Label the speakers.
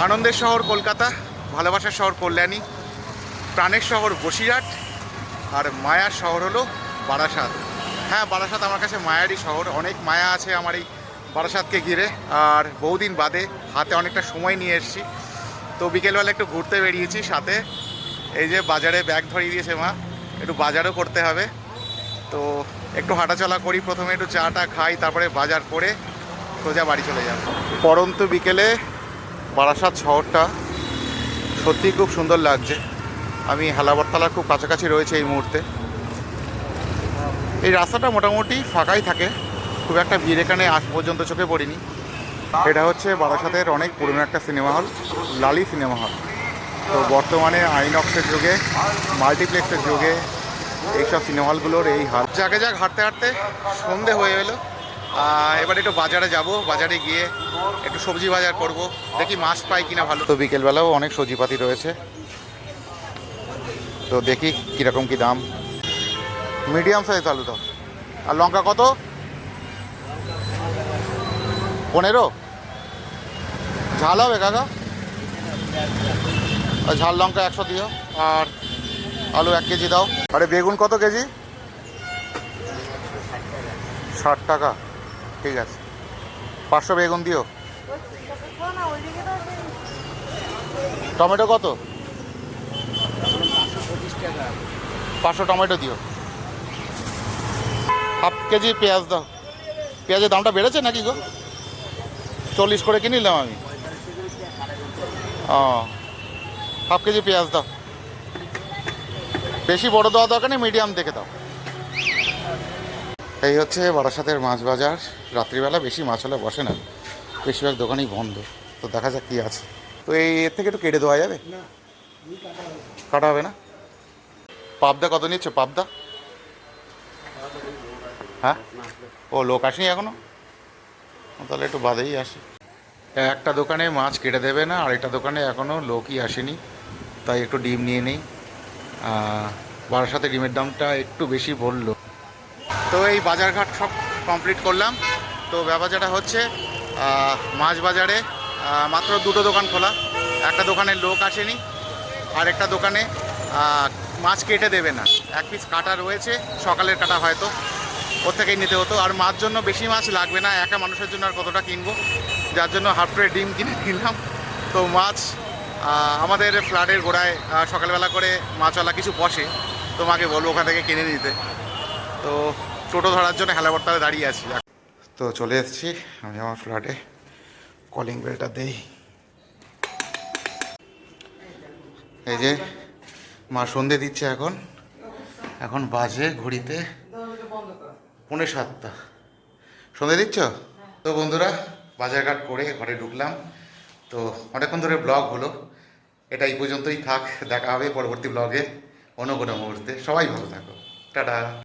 Speaker 1: আনন্দের শহর কলকাতা, ভালোবাসার শহর কল্যাণী, প্রাণের শহর বসিরহাট, আর মায়ার শহর হলো বারাসাত। হ্যাঁ, বারাসাত আমার কাছে মায়ারই শহর। অনেক মায়া আছে আমার এই বারাসাতকে ঘিরে। আর বহুদিন বাদে হাতে অনেকটা সময় নিয়ে এসেছি, তো বিকেলবেলা একটু ঘুরতে বেরিয়েছি। সাথে এই যে বাজারে ব্যাগ ধরিয়ে দিয়েছে মা, একটু বাজারও করতে হবে, তো একটু হাঁটাচলা করি। প্রথমে একটু চাটা খাই, তারপরে বাজার করে সোজা বাড়ি চলে যাব। পরন্ত বিকেলে বারাসাত শহরটা সত্যি খুব সুন্দর লাগছে। আমি হেলাবরতলার খুব কাছাকাছি রয়েছে এই মুহূর্তে। এই রাস্তাটা মোটামুটি ফাঁকাই থাকে, খুব একটা ভিড় এখানে আজ পর্যন্ত চোখে পড়িনি। এটা হচ্ছে বারাসাতের অনেক পুরনো একটা সিনেমা হল, লালি সিনেমা হল। তো বর্তমানে আইনক্সের যুগে, মাল্টিপ্লেক্সের যুগে এইসব সিনেমা হলগুলোর এই হাল। যাকে যাক হাঁটতে হাঁটতে সন্ধে হয়ে এলো। এবার একটু বাজারে যাব, বাজারে গিয়ে একটু সবজি বাজার করব, দেখি মাছ পাই কিনা ভালো। তো বিকেলবেলাও অনেক সবজিপাতি রয়েছে, তো দেখি কীরকম কী দাম। মিডিয়াম সাইজ আলু দাও। আর লঙ্কা কত? 15। ঝাল হবে কাকা? আর ঝাল লঙ্কা 100 দিও, আর আলু 1 কেজি দাও। আরে বেগুন কত কেজি? 60 টাকা, ঠিক আছে। 500 বেগুন দিও। টমেটো কত? 500 টমেটো দিও। হাফ কেজি পেঁয়াজ দাও। পেঁয়াজের দামটা বেড়েছে নাকি গো? 40 করে কিনে নিলাম আমি। ও, হাফ কেজি পেঁয়াজ দাও। বেশি বড় দেওয়া দরকার নেই, মিডিয়াম দেখে দাও। এই হচ্ছে বারাসাতের মাছ বাজার। রাত্রিবেলা বেশি মাছ হলে বসে না, বেশিরভাগ দোকানই বন্ধ। তো দেখা যাক কী আছে। তো এর থেকে একটু কেটে দেওয়া যাবে? কাটা হবে না? পাবদা কত নিচ্ছে পাবদা? হ্যাঁ, ও লোক আসেনি এখনো, তাহলে একটু বাদেই আসে। একটা দোকানে মাছ কেটে দেবে না, আরেকটা দোকানে এখনও লোকই আসেনি, তাই একটু ডিম নিয়ে নেই। বারাসাতে ডিমের দামটা একটু বেশি বললো। তো এই বাজারঘাট সব কমপ্লিট করলাম। তো ব্যাপার যেটা হচ্ছে, মাছ বাজারে মাত্র 2টো দোকান খোলা। একটা দোকানে লোক আসেনি, আর একটা দোকানে মাছ কেটে দেবে না। 1 পিস কাটা রয়েছে, সকালের কাটা হয়তো, ওর থেকেই নিতে হতো। আর মাছ জন্য বেশি মাছ লাগবে না, একা মানুষের জন্য আর কতটা কিনবো, যার জন্য হাফ প্লেট ডিম কিনে নিলাম। তো মাছ আমাদের ফ্ল্যাটের গোড়ায় সকালবেলা করে মাছওয়ালা কিছু বসে, তোমাকে বলবো ওখান থেকে কিনে নিতে। তো টোটো ধরার জন্য হেলাবরতলায় দাঁড়িয়ে আছি। তো চলে এসেছি আমি আমার ফ্ল্যাটে, কলিং বেলটা দেই। এই যে মা সন্ধে দিচ্ছে এখন। এখন বাজে ঘড়িতে 6:45। সন্ধে দিচ্ছ? তো বন্ধুরা, বাজারঘাট করে ঘরে ঢুকলাম। তো অনেকক্ষণ ধরে ব্লগ হলো, এটা এই পর্যন্তই থাক। দেখা হবে পরবর্তী ব্লগে অন্য কোনো মুহূর্তে। সবাই ভালো থাকো, টাটা।